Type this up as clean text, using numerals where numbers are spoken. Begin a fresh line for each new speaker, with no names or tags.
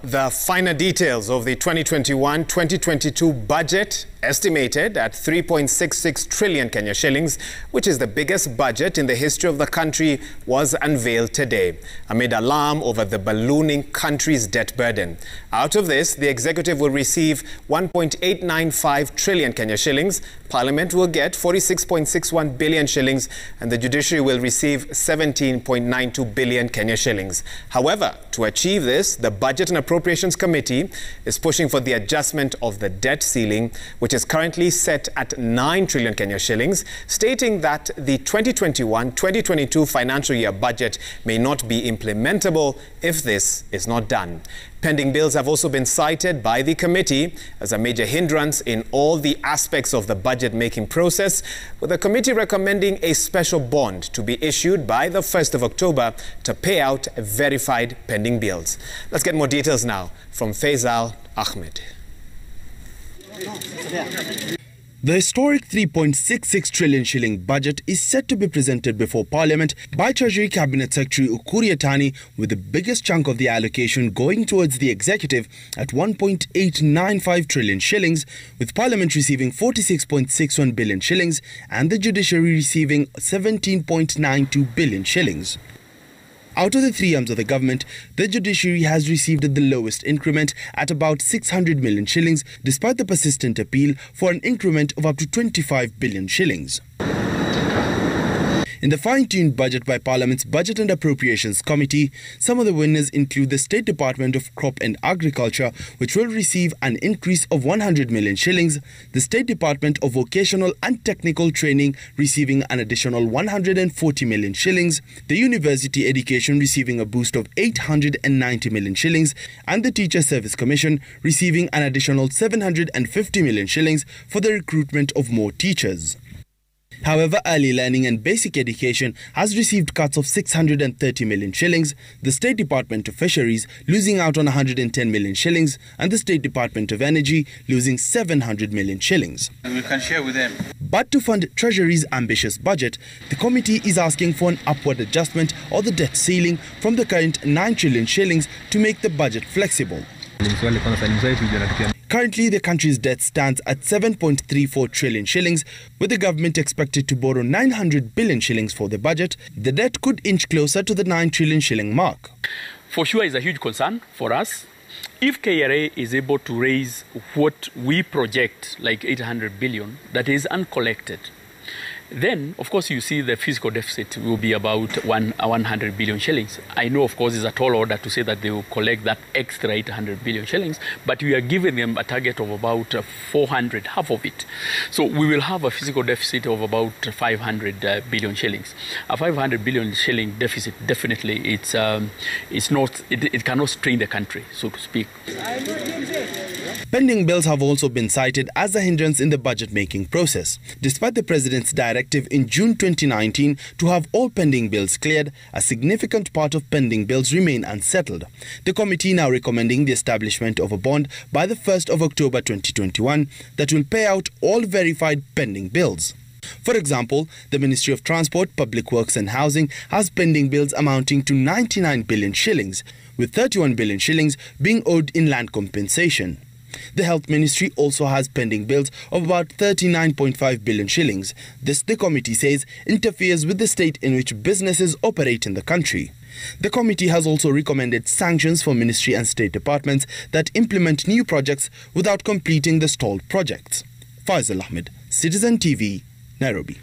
The finer details of the 2021-2022 budget, estimated at 3.66 trillion Kenya shillings, which is the biggest budget in the history of the country, was unveiled today, amid alarm over the ballooning country's debt burden. Out of this, the executive will receive 1.895 trillion Kenya shillings, Parliament will get 46.61 billion shillings, and the judiciary will receive 17.92 billion Kenya shillings. However, to achieve this, the Budget and Appropriations Committee is pushing for the adjustment of the debt ceiling, which is currently set at 9 trillion Kenya shillings, stating that the 2021-2022 financial year budget may not be implementable if this is not done. Pending bills have also been cited by the committee as a major hindrance in all the aspects of the budget-making process, with the committee recommending a special bond to be issued by the 1st of October to pay out verified pending bills. Let's get more details now from Faisal Ahmed.
The historic 3.66 trillion shilling budget is set to be presented before Parliament by Treasury Cabinet Secretary Ukur Yatani, with the biggest chunk of the allocation going towards the executive at 1.895 trillion shillings, with Parliament receiving 46.61 billion shillings and the judiciary receiving 17.92 billion shillings. Out of the three arms of the government, the judiciary has received the lowest increment at about 600 million shillings, despite the persistent appeal for an increment of up to 25 billion shillings. In the fine-tuned budget by Parliament's Budget and Appropriations Committee, some of the winners include the State Department of Crop and Agriculture, which will receive an increase of 100 million shillings, the State Department of Vocational and Technical Training receiving an additional 140 million shillings, the University Education receiving a boost of 890 million shillings, and the Teacher Service Commission receiving an additional 750 million shillings for the recruitment of more teachers. However, early learning and basic education has received cuts of 630 million shillings, the State Department of Fisheries losing out on 110 million shillings, and the State Department of Energy losing 700 million shillings.
And we can share with them.
But to fund Treasury's ambitious budget, the committee is asking for an upward adjustment of the debt ceiling from the current 9 trillion shillings to make the budget flexible. Currently, the country's debt stands at 7.34 trillion shillings, with the government expected to borrow 900 billion shillings for the budget. The debt could inch closer to the 9 trillion shilling mark.
For sure, is a huge concern for us. If KRA is able to raise what we project, like 800 billion, that is uncollected, then, of course, you see the fiscal deficit will be about 100 billion shillings. I know, of course, it's a tall order to say that they will collect that extra 800 billion shillings, but we are giving them a target of about 400, half of it. So we will have a fiscal deficit of about 500 billion shillings. A 500 billion shilling deficit, definitely, it cannot strain the country, so to speak.
Pending bills have also been cited as a hindrance in the budget-making process. Despite the President's directive in June 2019 to have all pending bills cleared, a significant part of pending bills remain unsettled. The committee now recommending the establishment of a bond by the 1st of October 2021 that will pay out all verified pending bills. For example, the Ministry of Transport, Public Works and Housing has pending bills amounting to 99 billion shillings, with 31 billion shillings being owed in land compensation. The Health Ministry also has pending bills of about 39.5 billion shillings. This, the committee says, interferes with the state in which businesses operate in the country. The committee has also recommended sanctions for ministry and state departments that implement new projects without completing the stalled projects. Faisal Ahmed, Citizen TV, Nairobi.